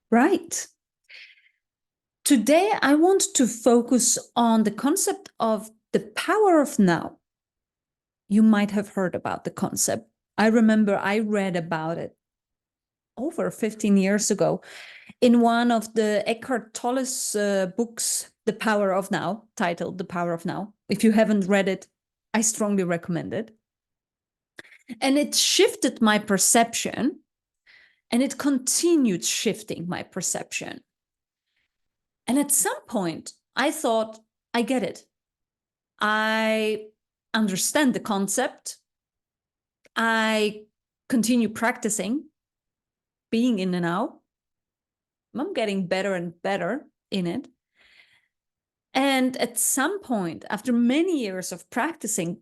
Right. Today, I want to focus on the concept of the power of now. You might have heard about the concept. I remember I read about it over 15 years ago in one of the Eckhart Tolle's books, The Power of Now, titled The Power of Now. If you haven't read it, I strongly recommend it. And it shifted my perception, and it continued shifting my perception. And at some point, I thought, I get it. I understand the concept. I continue practicing being in the now. I'm getting better and better in it. And at some point, after many years of practicing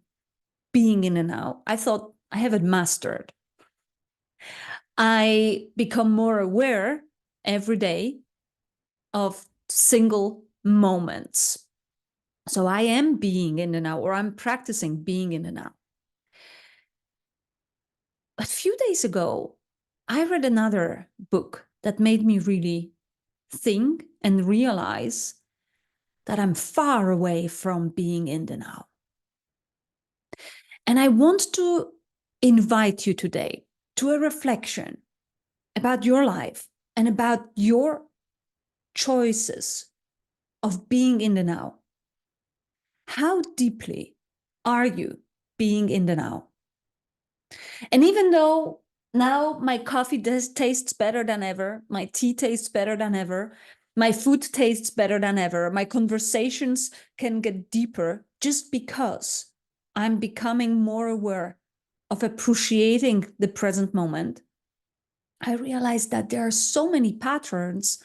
being in the now, I thought, I have it mastered. I become more aware every day of single moments. So I am being in the now, or I'm practicing being in the now. A few days ago, I read another book that made me really think and realize that I'm far away from being in the now. And I want to invite you today to a reflection about your life and about your choices of being in the now. How deeply are you being in the now? And even though now my coffee tastes better than ever, my tea tastes better than ever, my food tastes better than ever, my conversations can get deeper just because I'm becoming more aware of appreciating the present moment, I realize that there are so many patterns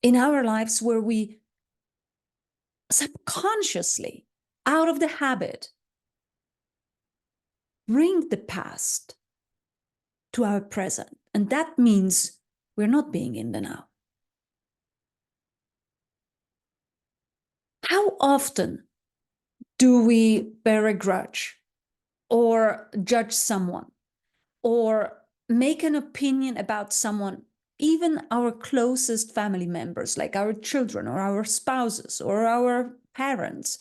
in our lives where we subconsciously, out of the habit, bring the past to our present. And that means we're not being in the now. How often do we bear a grudge or judge someone or make an opinion about someone, even our closest family members, like our children or our spouses or our parents,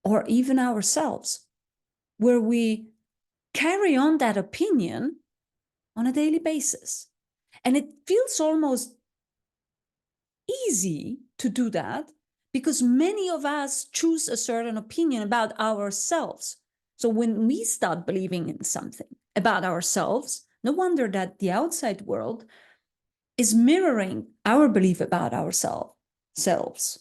or even ourselves, where we carry on that opinion on a daily basis? And it feels almost easy to do that because many of us choose a certain opinion about ourselves. So when we start believing in something about ourselves, no wonder that the outside world is mirroring our belief about ourselves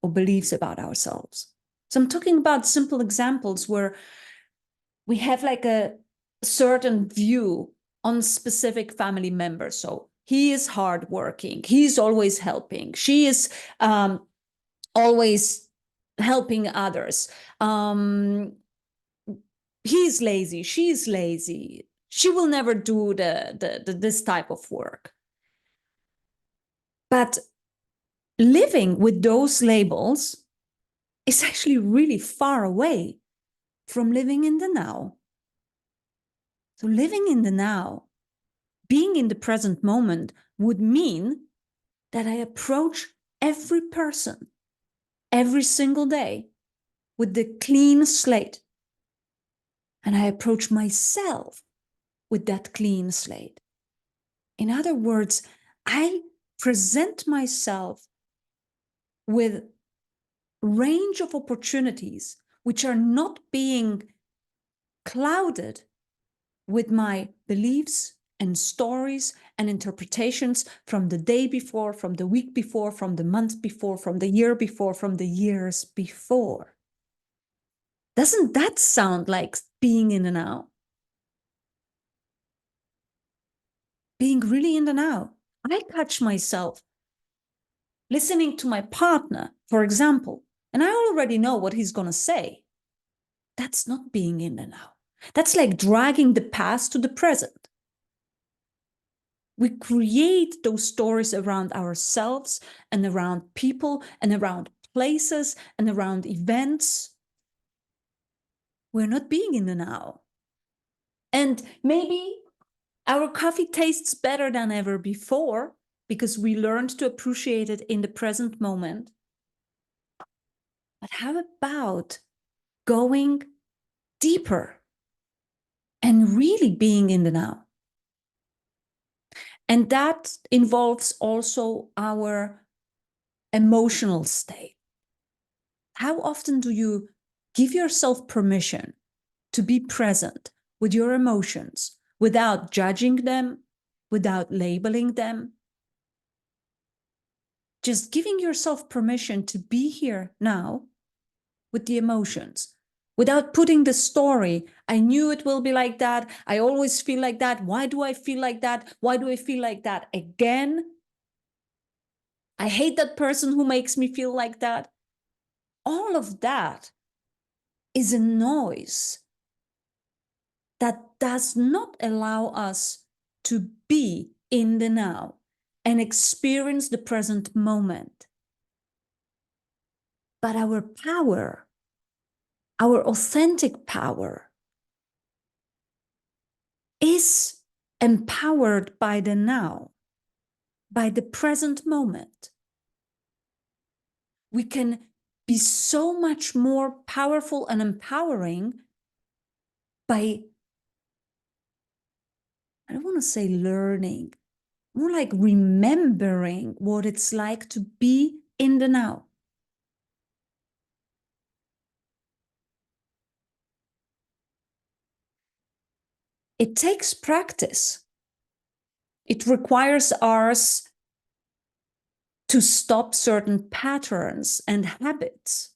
or beliefs about ourselves. So I'm talking about simple examples where we have like a certain view on specific family members. So he is hardworking, he's always helping, she is always helping others. He's lazy, she's lazy, she will never do this type of work. But living with those labels is actually really far away from living in the now. So living in the now, being in the present moment, would mean that I approach every person every single day with the clean slate. And I approach myself with that clean slate. In other words, I present myself with range of opportunities which are not being clouded with my beliefs and stories and interpretations from the day before, from the week before, from the month before, from the year before, from the years before. Doesn't that sound like being in the now? Being really in the now. I catch myself listening to my partner, for example, and I already know what he's going to say. That's not being in the now. That's like dragging the past to the present. We create those stories around ourselves and around people and around places and around events. We're not being in the now. And maybe Our coffee tastes better than ever before because we learned to appreciate it in the present moment. But how about going deeper and really being in the now? And that involves also our emotional state. How often do you give yourself permission to be present with your emotions without judging them, without labeling them? Just giving yourself permission to be here now with the emotions without putting the story. I knew it will be like that. I always feel like that. Why do I feel like that? Why do I feel like that again? I hate that person who makes me feel like that. All of that is a noise that does not allow us to be in the now and experience the present moment. But our power, our authentic power, is empowered by the now, by the present moment. We can be so much more powerful and empowering by, I don't want to say learning, more like remembering what it's like to be in the now. It takes practice. It requires us to stop certain patterns and habits.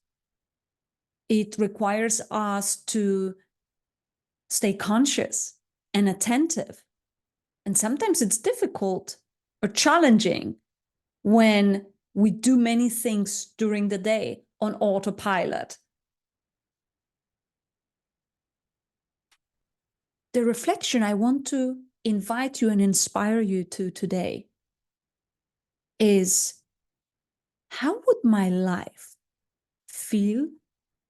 It requires us to stay conscious and attentive. And sometimes it's difficult or challenging when we do many things during the day on autopilot. The reflection I want to invite you and inspire you to today is, how would my life feel,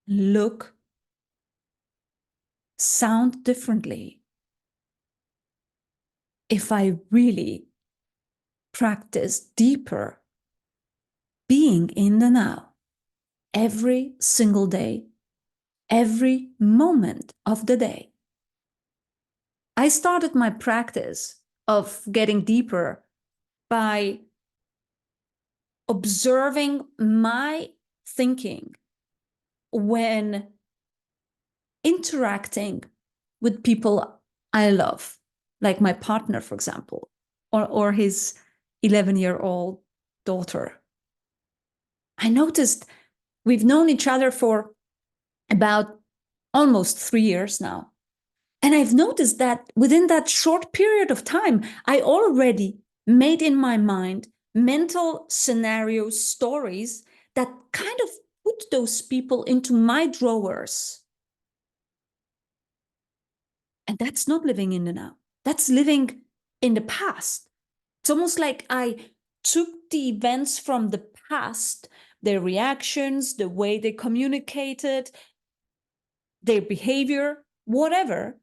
look, sound differently if I really practice deeper being in the now every single day, every moment of the day? I started my practice of getting deeper by observing my thinking when interacting with people I love, like my partner, for example, or his 11-year-old daughter. I noticed we've known each other for about almost 3 years now. And I've noticed that within that short period of time, I already made in my mind mental scenarios, stories that kind of put those people into my drawers. And that's not living in the now. That's living in the past. It's almost like I took the events from the past, their reactions, the way they communicated, their behavior, whatever.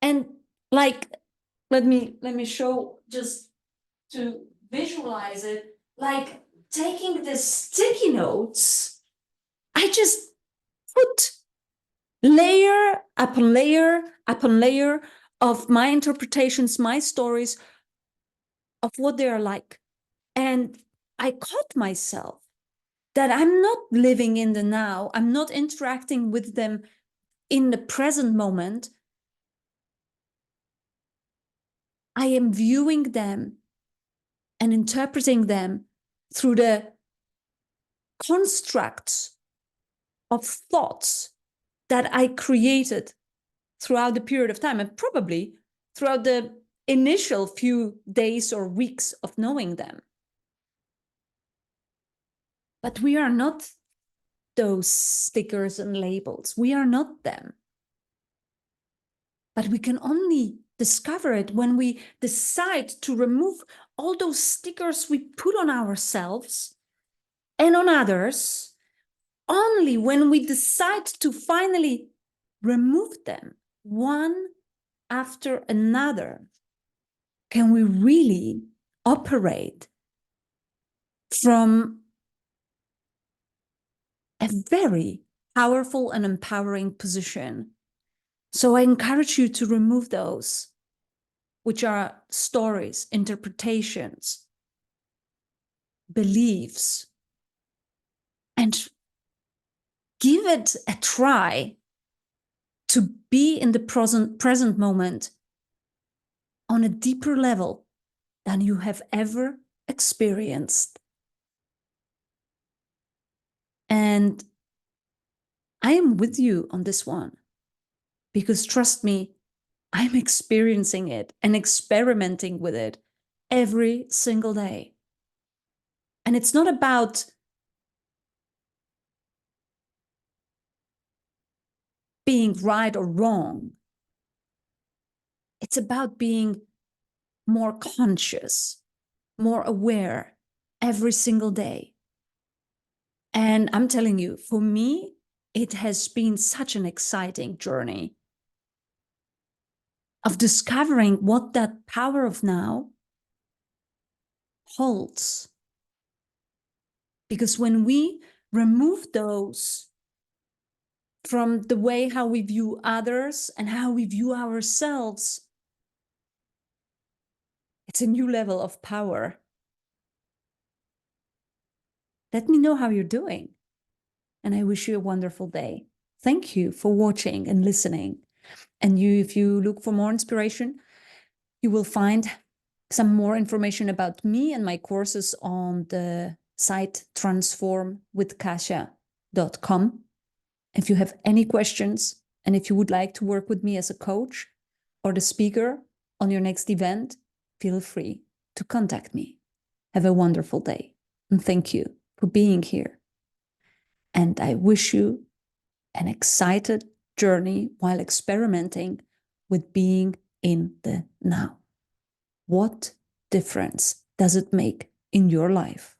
And like, let me show, just to visualize it, like taking the sticky notes, I just put layer upon layer upon layer of my interpretations, my stories of what they are like. And I caught myself that I'm not living in the now. I'm not interacting with them in the present moment. I am viewing them and interpreting them through the constructs of thoughts that I created throughout the period of time, and probably throughout the initial few days or weeks of knowing them. But we are not those stickers and labels. We are not them. But we can only discover it when we decide to remove all those stickers we put on ourselves and on others. Only when we decide to finally remove them one after another, can we really operate from a very powerful and empowering position. So I encourage you to remove those, which are stories, interpretations, beliefs, and give it a try to be in the present moment on a deeper level than you have ever experienced. And I am with you on this one, because trust me, I'm experiencing it and experimenting with it every single day. And it's not about being right or wrong. It's about being more conscious, more aware every single day. And I'm telling you, for me, it has been such an exciting journey of discovering what that power of now holds. Because when we remove those from the way how we view others and how we view ourselves, it's a new level of power. Let me know how you're doing. And I wish you a wonderful day. Thank you for watching and listening. And if you look for more inspiration, you will find some more information about me and my courses on the site transformwithkasia.com. If you have any questions, and if you would like to work with me as a coach or the speaker on your next event, feel free to contact me. Have a wonderful day, and thank you for being here. And I wish you an excited journey while experimenting with being in the now. What difference does it make in your life?